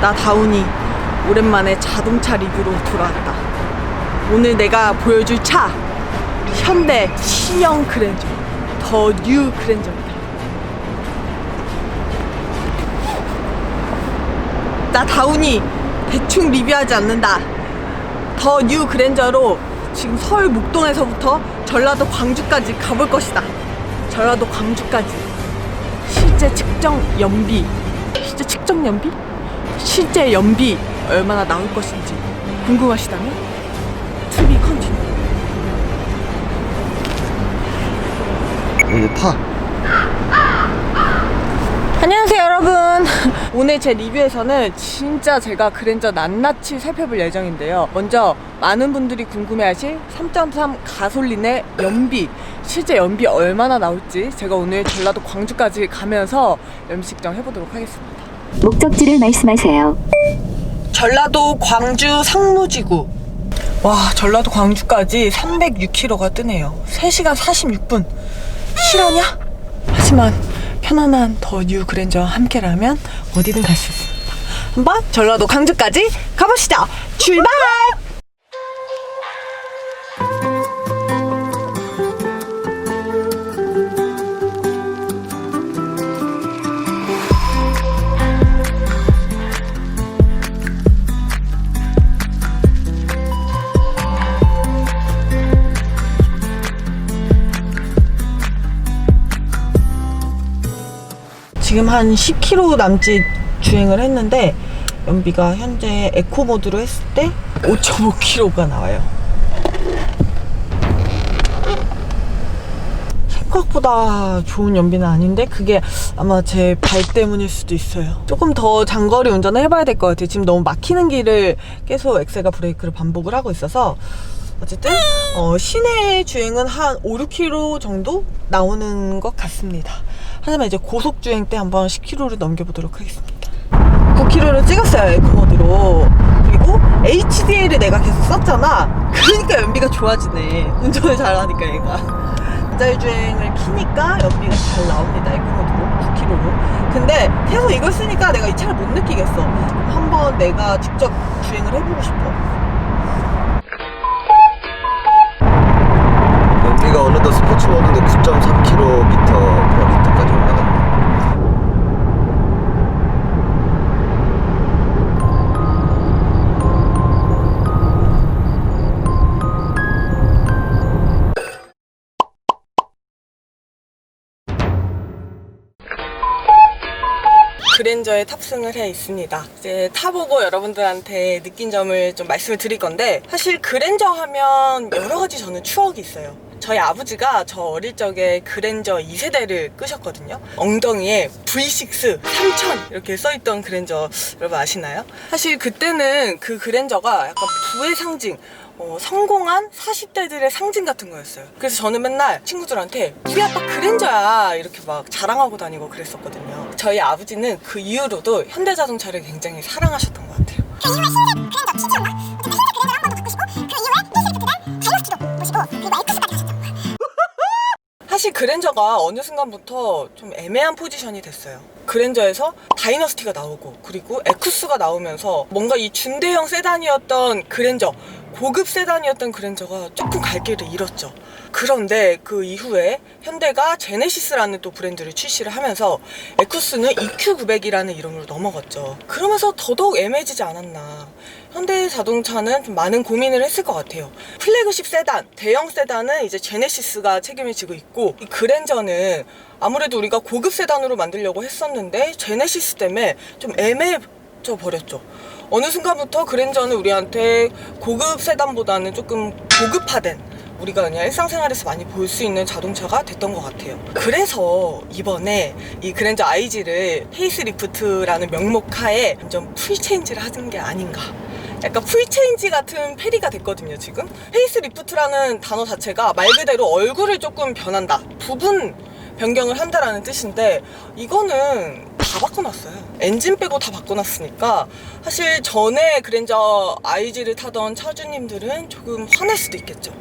나 다운이 오랜만에 자동차 리뷰로 돌아왔다. 오늘 내가 보여줄 차 현대 신형 그랜저, 더 뉴 그랜저입니다. 나 다운이 대충 리뷰하지 않는다. 더 뉴 그랜저로 지금 서울 목동에서부터 전라도 광주까지 가볼 것이다. 전라도 광주까지 실제 측정 연비, 실제 연비 얼마나 나올 것인지 궁금하시다면 to be continued. 이제 타. 안녕하세요 여러분. 오늘 제 리뷰에서는 진짜 제가 그랜저 낱낱이 살펴볼 예정인데요. 먼저 많은 분들이 궁금해하실 3.3 가솔린의 연비, 실제 연비 얼마나 나올지 제가 오늘 전라도 광주까지 가면서 연비 측정 해보도록 하겠습니다. 목적지를 말씀하세요. 전라도 광주 상무지구. 와, 전라도 광주까지 306km가 뜨네요. 3시간 46분. 실화냐? 하지만 편안한 더 뉴 그랜저와 함께라면 어디든 갈 수 있습니다. 한번 전라도 광주까지 가보시죠. 출발! 지금 한 10km 남짓 주행을 했는데 연비가 현재 에코 모드로 했을 때 5.5km가 나와요. 생각보다 좋은 연비는 아닌데 그게 아마 제 발 때문일 수도 있어요. 조금 더 장거리 운전을 해봐야 될 것 같아요. 지금 너무 막히는 길을 계속 엑셀과 브레이크를 반복을 하고 있어서 어쨌든 시내 주행은 한 5, 6km 정도 나오는 것 같습니다. 하지만 이제 고속 주행 때 한번 10km를 넘겨보도록 하겠습니다. 9km를 찍었어요, 에코모드로. 그리고 HDL을 내가 계속 썼잖아. 그러니까 연비가 좋아지네. 운전을 잘하니까 얘가. 자율 주행을 키니까 연비가 잘 나옵니다, 에코모드로. 9km로. 근데 계속 이걸 쓰니까 내가 이 차를 못 느끼겠어. 한번 내가 직접 주행을 해보고 싶어. 연비가 어느덧 스포츠 모드인데 9.3km/L까지 올라갔네. 그랜저에 탑승을 해 있습니다. 이제 타보고 여러분들한테 느낀 점을 좀 말씀을 드릴 건데, 사실 그랜저 하면 여러 가지 저는 추억이 있어요. 저희 아버지가 저 어릴 적에 그랜저 2세대를 끄셨거든요. 엉덩이에 V6 3000 이렇게 써있던 그랜저 여러분 아시나요? 사실 그때는 그 그랜저가 약간 부의 상징, 성공한 40대들의 상징 같은 거였어요. 그래서 저는 맨날 친구들한테 우리 아빠 그랜저야 이렇게 막 자랑하고 다니고 그랬었거든요. 저희 아버지는 그 이후로도 현대자동차를 굉장히 사랑하셨던 것 같아요. 그 이후에 신세 그랜저 TT였나? 어쨌든 신세 그랜저를 한 번 더 바꾸시고 그 이후에 1세대 그날 다이너스티도 보시고 그리고 X까지 가셨죠. 사실 그랜저가 어느 순간부터 좀 애매한 포지션이 됐어요. 그랜저에서 다이너스티가 나오고 그리고 에쿠스가 나오면서 뭔가 이 중대형 세단이었던 그랜저, 고급 세단이었던 그랜저가 조금 갈 길을 잃었죠. 그런데 그 이후에 현대가 제네시스라는 또 브랜드를 출시를 하면서 에쿠스는 EQ900이라는 이름으로 넘어갔죠. 그러면서 더더욱 애매해지지 않았나. 현대 자동차는 좀 많은 고민을 했을 것 같아요. 플래그십 세단, 대형 세단은 이제 제네시스가 책임을 지고 있고, 이 그랜저는 아무래도 우리가 고급 세단으로 만들려고 했었는데 제네시스 때문에 좀 애매해져 버렸죠. 어느 순간부터 그랜저는 우리한테 고급 세단보다는 조금 고급화된, 우리가 그냥 일상생활에서 많이 볼 수 있는 자동차가 됐던 것 같아요. 그래서 이번에 이 그랜저 IG를 페이스리프트라는 명목하에 완전 풀체인지를 하는 게 아닌가. 약간 풀체인지 같은 페리가 됐거든요, 지금. 페이스리프트라는 단어 자체가 말 그대로 얼굴을 조금 변한다, 부분 변경을 한다라는 뜻인데, 이거는 다 바꿔놨어요. 엔진 빼고 다 바꿔놨으니까 사실 전에 그랜저 IG를 타던 차주님들은 조금 화날 수도 있겠죠.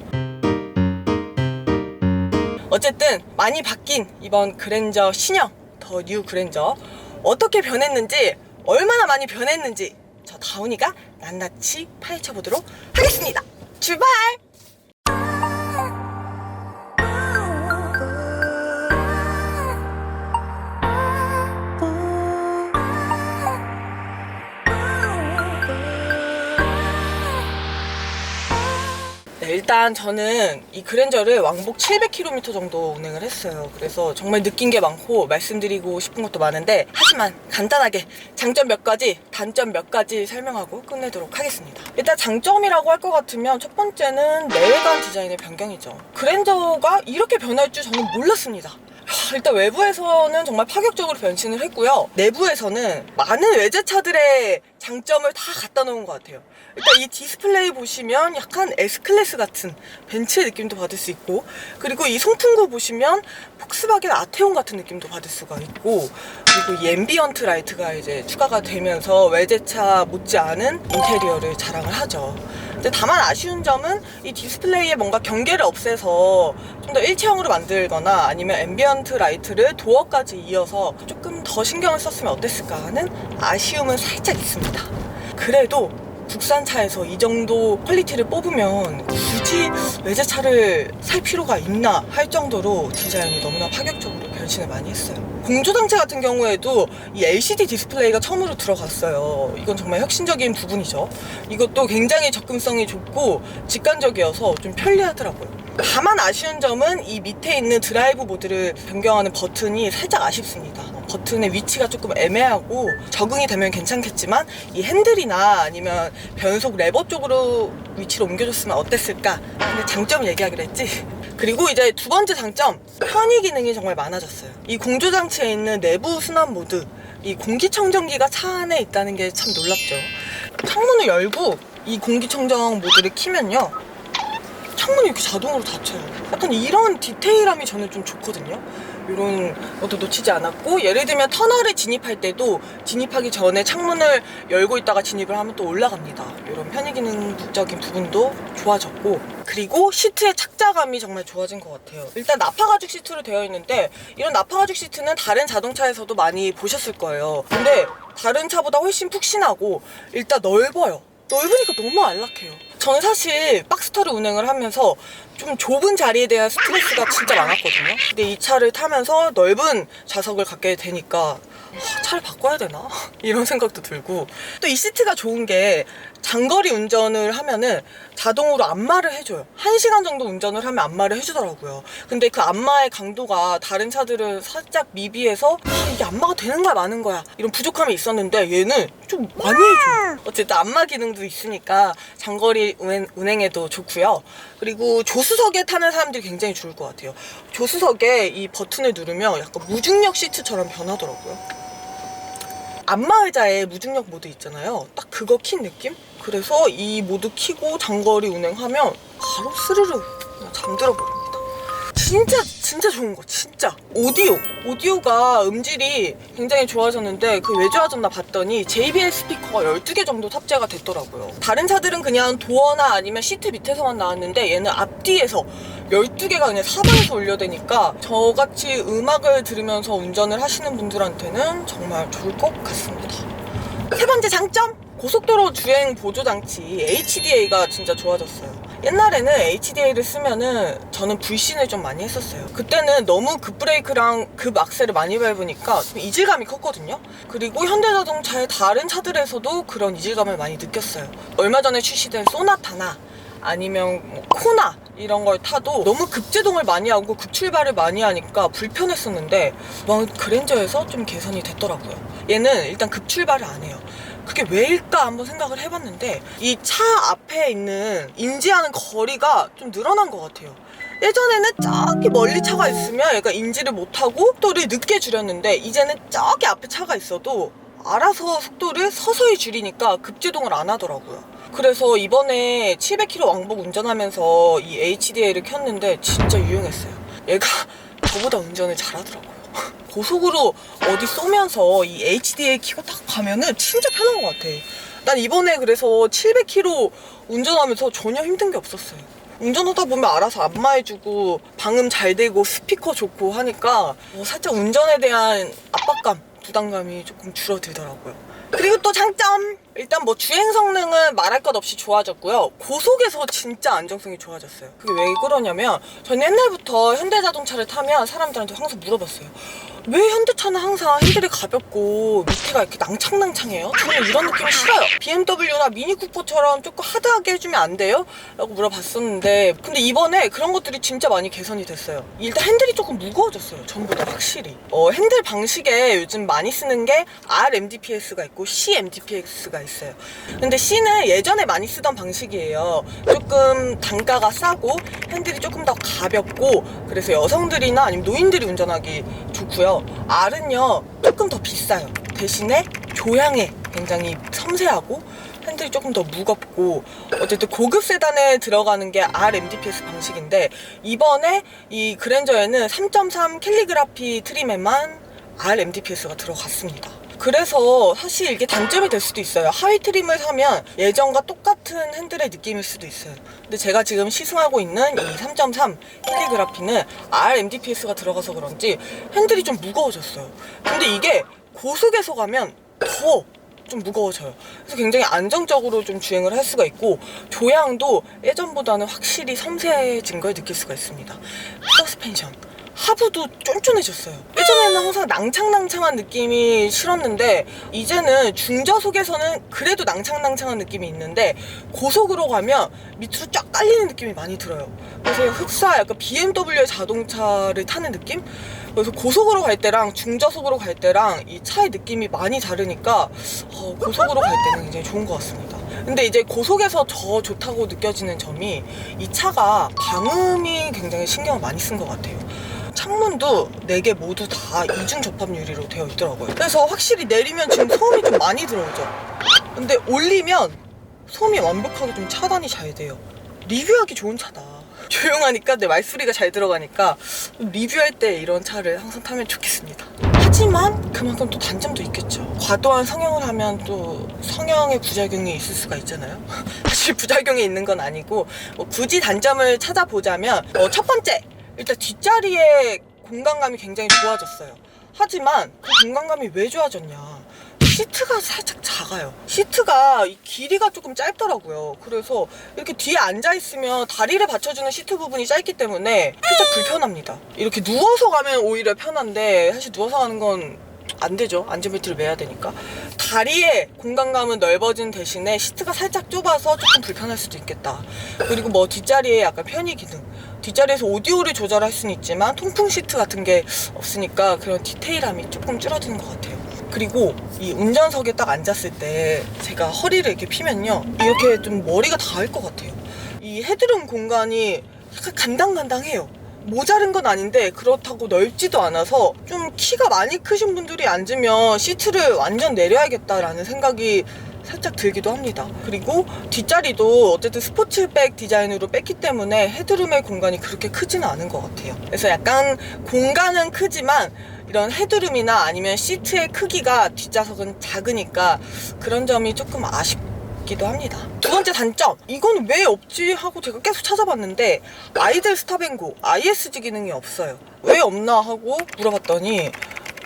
어쨌든 많이 바뀐 이번 그랜저 신형 더 뉴 그랜저 어떻게 변했는지 얼마나 많이 변했는지 저 다운이가 낱낱이 파헤쳐보도록 하겠습니다. 출발! 네, 일단 저는 이 그랜저를 왕복 700km 정도 운행을 했어요. 그래서 정말 느낀 게 많고 말씀드리고 싶은 것도 많은데, 하지만 간단하게 장점 몇 가지, 단점 몇 가지 설명하고 끝내도록 하겠습니다. 일단 장점이라고 할 것 같으면 첫 번째는 내외관 디자인의 변경이죠. 그랜저가 이렇게 변할 줄 저는 몰랐습니다. 일단 외부에서는 정말 파격적으로 변신을 했고요. 내부에서는 많은 외제차들의 장점을 다 갖다 놓은 것 같아요. 일단 이 디스플레이 보시면 약간 S클래스 같은 벤츠의 느낌도 받을 수 있고, 그리고 이 송풍구 보시면 폭스바겐 아테온 같은 느낌도 받을 수가 있고, 그리고 이 앰비언트 라이트가 이제 추가가 되면서 외제차 못지않은 인테리어를 자랑을 하죠. 근데 다만 아쉬운 점은 이 디스플레이에 뭔가 경계를 없애서 좀 더 일체형으로 만들거나 아니면 앰비언트 라이트를 도어까지 이어서 조금 더 신경을 썼으면 어땠을까 하는 아쉬움은 살짝 있습니다. 그래도 국산차에서 이 정도 퀄리티를 뽑으면 굳이 외제차를 살 필요가 있나 할 정도로 디자인이 너무나 파격적으로 변신을 많이 했어요. 공조장치 같은 경우에도 이 LCD 디스플레이가 처음으로 들어갔어요. 이건 정말 혁신적인 부분이죠. 이것도 굉장히 접근성이 좋고 직관적이어서 좀 편리하더라고요. 다만 아쉬운 점은 이 밑에 있는 드라이브 모드를 변경하는 버튼이 살짝 아쉽습니다. 버튼의 위치가 조금 애매하고 적응이 되면 괜찮겠지만 이 핸들이나 아니면 변속 레버 쪽으로 위치를 옮겨줬으면 어땠을까. 근데 장점 얘기하기로 했지. 그리고 이제 두 번째 장점, 편의 기능이 정말 많아졌어요. 이 공조장치에 있는 내부 순환 모드, 이 공기청정기가 차 안에 있다는 게 참 놀랍죠. 창문을 열고 이 공기청정 모드를 키면요, 창문이 이렇게 자동으로 닫혀요. 약간 이런 디테일함이 저는 좀 좋거든요. 이런 것도 놓치지 않았고, 예를 들면 터널에 진입할 때도 진입하기 전에 창문을 열고 있다가 진입을 하면 또 올라갑니다. 이런 편의기능적인 부분도 좋아졌고, 그리고 시트의 착자감이 정말 좋아진 것 같아요. 일단 나파가죽 시트로 되어 있는데, 이런 나파가죽 시트는 다른 자동차에서도 많이 보셨을 거예요. 근데 다른 차보다 훨씬 푹신하고 일단 넓어요. 넓으니까 너무 안락해요. 저는 사실 박스터를 운행을 하면서 좀 좁은 자리에 대한 스트레스가 진짜 많았거든요. 근데 이 차를 타면서 넓은 좌석을 갖게 되니까 차를 바꿔야 되나? 이런 생각도 들고, 또 이 시트가 좋은 게 장거리 운전을 하면은 자동으로 안마를 해줘요. 1시간 정도 운전을 하면 안마를 해주더라고요. 근데 그 안마의 강도가 다른 차들은 살짝 미비해서 이게 안마가 되는 거야 마는 거야 이런 부족함이 있었는데, 얘는 좀 많이 해줘요. 어쨌든 안마 기능도 있으니까 장거리 운행에도 좋고요. 그리고 조수석에 타는 사람들이 굉장히 좋을 것 같아요. 조수석에 이 버튼을 누르면 약간 무중력 시트처럼 변하더라고요. 안마 의자에 무중력 모드 있잖아요. 딱 그거 킨 느낌? 그래서 이 모드 키고 장거리 운행하면 바로 스르르 그냥 잠들어 버립니다. 진짜 좋은 거, 진짜. 오디오가 음질이 굉장히 좋아졌는데, 그 왜 좋아졌나 봤더니 JBL 스피커가 12개 정도 탑재가 됐더라고요. 다른 차들은 그냥 도어나 아니면 시트 밑에서만 나왔는데, 얘는 앞뒤에서 12개가 그냥 사방에서 올려대니까 저같이 음악을 들으면서 운전을 하시는 분들한테는 정말 좋을 것 같습니다. 세 번째 장점, 고속도로 주행 보조장치 HDA가 진짜 좋아졌어요. 옛날에는 HDA를 쓰면은 저는 불신을 좀 많이 했었어요. 그때는 너무 급브레이크랑 급악셀을 많이 밟으니까 좀 이질감이 컸거든요. 그리고 현대자동차의 다른 차들에서도 그런 이질감을 많이 느꼈어요. 얼마 전에 출시된 소나타나 아니면 뭐 코나 이런 걸 타도 너무 급제동을 많이 하고 급출발을 많이 하니까 불편했었는데, 그랜저에서 좀 개선이 됐더라고요. 얘는 일단 급출발을 안 해요. 그게 왜일까 한번 생각을 해봤는데, 이 차 앞에 있는 인지하는 거리가 좀 늘어난 것 같아요. 예전에는 저기 멀리 차가 있으면 얘가 인지를 못하고 속도를 늦게 줄였는데, 이제는 저기 앞에 차가 있어도 알아서 속도를 서서히 줄이니까 급제동을 안 하더라고요. 그래서 이번에 700km 왕복 운전하면서 이 HDA를 켰는데 진짜 유용했어요. 얘가 저보다 운전을 잘하더라고요. 고속으로 어디 쏘면서 이 HDA 키고 딱 가면은 진짜 편한 것 같아. 난 이번에 그래서 700km 운전하면서 전혀 힘든 게 없었어요. 운전하다 보면 알아서 안마해주고 방음 잘 되고 스피커 좋고 하니까 살짝 운전에 대한 압박감, 부담감이 조금 줄어들더라고요. 그리고 또 장점! 일단 뭐 주행 성능은 말할 것 없이 좋아졌고요. 고속에서 진짜 안정성이 좋아졌어요. 그게 왜 그러냐면 저는 옛날부터 현대자동차를 타면 사람들한테 항상 물어봤어요. 왜 현대차는 항상 핸들이 가볍고 밑에가 이렇게 낭창낭창해요? 저는 이런 느낌이 싫어요. BMW나 미니쿠퍼처럼 조금 하드하게 해주면 안 돼요? 라고 물어봤었는데 근데 이번에 그런 것들이 진짜 많이 개선이 됐어요. 일단 핸들이 조금 무거워졌어요. 전보다 확실히. 핸들 방식에 요즘 많이 쓰는 게 RMDPS가 있고 CMDPS가 있어요. 근데 C는 예전에 많이 쓰던 방식이에요. 조금 단가가 싸고 핸들이 조금 더 가볍고 그래서 여성들이나 아니면 노인들이 운전하기 좋고요. R은요 조금 더 비싸요. 대신에 조향에 굉장히 섬세하고 핸들이 조금 더 무겁고 어쨌든 고급 세단에 들어가는 게 RMDPS 방식인데 이번에 이 그랜저에는 3.3 캘리그라피 트림에만 RMDPS가 들어갔습니다. 그래서 사실 이게 단점이 될 수도 있어요. 하위 트림을 사면 예전과 똑같은 핸들의 느낌일 수도 있어요. 근데 제가 지금 시승하고 있는 이 3.3 캘리그라피는 RMDPS가 들어가서 그런지 핸들이 좀 무거워졌어요. 근데 이게 고속에서 가면 더 좀 무거워져요. 그래서 굉장히 안정적으로 좀 주행을 할 수가 있고 조향도 예전보다는 확실히 섬세해진 걸 느낄 수가 있습니다. 서스펜션 하부도 쫀쫀해졌어요. 예전에는 항상 낭창낭창한 느낌이 싫었는데 이제는 중저속에서는 그래도 낭창낭창한 느낌이 있는데 고속으로 가면 밑으로 쫙 깔리는 느낌이 많이 들어요. 그래서 흡사 약간 BMW 자동차를 타는 느낌? 그래서 고속으로 갈 때랑 중저속으로 갈 때랑 이 차의 느낌이 많이 다르니까 고속으로 갈 때는 굉장히 좋은 것 같습니다. 근데 이제 고속에서 더 좋다고 느껴지는 점이 이 차가 방음이 굉장히 신경을 많이 쓴 것 같아요. 창문도 4개 모두 다 이중 접합 유리로 되어 있더라고요. 그래서 확실히 내리면 지금 소음이 좀 많이 들어오죠. 근데 올리면 소음이 완벽하게 좀 차단이 잘 돼요. 리뷰하기 좋은 차다. 조용하니까 내 말소리가 잘 들어가니까 리뷰할 때 이런 차를 항상 타면 좋겠습니다. 하지만 그만큼 또 단점도 있겠죠. 과도한 성형을 하면 또 성형의 부작용이 있을 수가 있잖아요. 사실 부작용이 있는 건 아니고 굳이 단점을 찾아보자면 첫 번째 일단 뒷자리의 공간감이 굉장히 좋아졌어요. 하지만 그 공간감이 왜 좋아졌냐? 시트가 살짝 작아요. 시트가 이 길이가 조금 짧더라고요. 그래서 이렇게 뒤에 앉아있으면 다리를 받쳐주는 시트 부분이 짧기 때문에 살짝 불편합니다. 이렇게 누워서 가면 오히려 편한데 사실 누워서 가는 건 안 되죠. 안전벨트를 매야 되니까. 다리의 공간감은 넓어진 대신에 시트가 살짝 좁아서 조금 불편할 수도 있겠다. 그리고 뭐 뒷자리에 약간 편의 기능, 뒷자리에서 오디오를 조절할 수는 있지만 통풍 시트 같은 게 없으니까 그런 디테일함이 조금 줄어드는 것 같아요. 그리고 이 운전석에 딱 앉았을 때 제가 허리를 이렇게 피면요 이렇게 좀 머리가 닿을 것 같아요. 이 헤드룸 공간이 약간 간당간당해요. 모자른 건 아닌데 그렇다고 넓지도 않아서 좀 키가 많이 크신 분들이 앉으면 시트를 완전 내려야겠다라는 생각이 살짝 들기도 합니다. 그리고 뒷자리도 어쨌든 스포츠백 디자인으로 뺐기 때문에 헤드룸의 공간이 그렇게 크지는 않은 것 같아요. 그래서 약간 공간은 크지만 이런 헤드룸이나 아니면 시트의 크기가 뒷좌석은 작으니까 그런 점이 조금 아쉽기도 합니다. 두 번째 단점, 이건 왜 없지 하고 제가 계속 찾아봤는데 아이들 스탑앤고 ISG 기능이 없어요. 왜 없나 하고 물어봤더니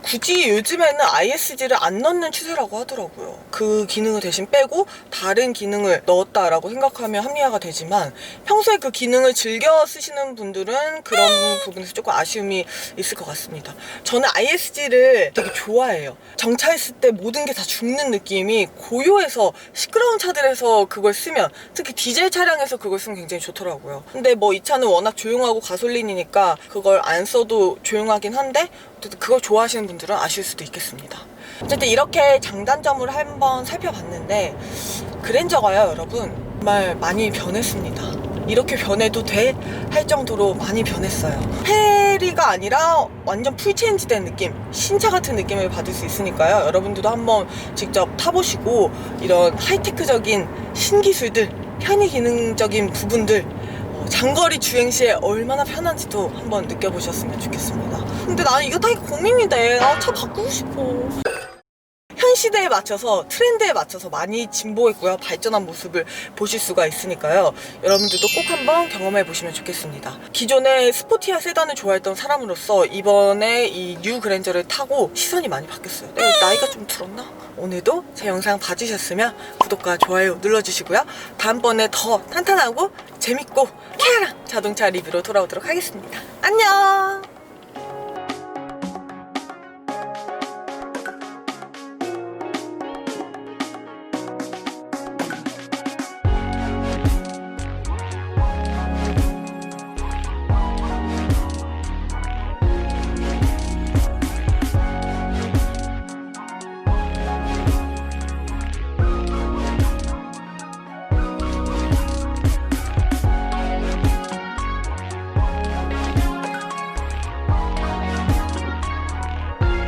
굳이 요즘에는 ISG를 안 넣는 추세라고 하더라고요. 그 기능을 대신 빼고 다른 기능을 넣었다라고 생각하면 합리화가 되지만 평소에 그 기능을 즐겨 쓰시는 분들은 그런 부분에서 조금 아쉬움이 있을 것 같습니다. 저는 ISG를 되게 좋아해요. 정차했을 때 모든 게 다 죽는 느낌이 고요해서 시끄러운 차들에서 그걸 쓰면 특히 디젤 차량에서 그걸 쓰면 굉장히 좋더라고요. 근데 뭐 이 차는 워낙 조용하고 가솔린이니까 그걸 안 써도 조용하긴 한데 그걸 좋아하시는 분들은 아실 수도 있겠습니다. 어쨌든 이렇게 장단점을 한번 살펴봤는데 그랜저가요 여러분 정말 많이 변했습니다. 이렇게 변해도 돼? 할 정도로 많이 변했어요. 페리가 아니라 완전 풀체인지 된 느낌, 신차 같은 느낌을 받을 수 있으니까요. 여러분들도 한번 직접 타보시고 이런 하이테크적인 신기술들, 편의 기능적인 부분들 장거리 주행 시에 얼마나 편한지도 한번 느껴보셨으면 좋겠습니다. 근데 나는 이거 타기 고민이 돼. 차 바꾸고 싶어. 시대에 맞춰서 트렌드에 맞춰서 많이 진보했고요. 발전한 모습을 보실 수가 있으니까요. 여러분들도 꼭 한번 경험해 보시면 좋겠습니다. 기존에 스포티한 세단을 좋아했던 사람으로서 이번에 이 뉴 그랜저를 타고 시선이 많이 바뀌었어요. 내가 나이가 좀 들었나? 오늘도 제 영상 봐주셨으면 구독과 좋아요 눌러주시고요. 다음번에 더 탄탄하고 재밌고 쾌활한 자동차 리뷰로 돌아오도록 하겠습니다. 안녕!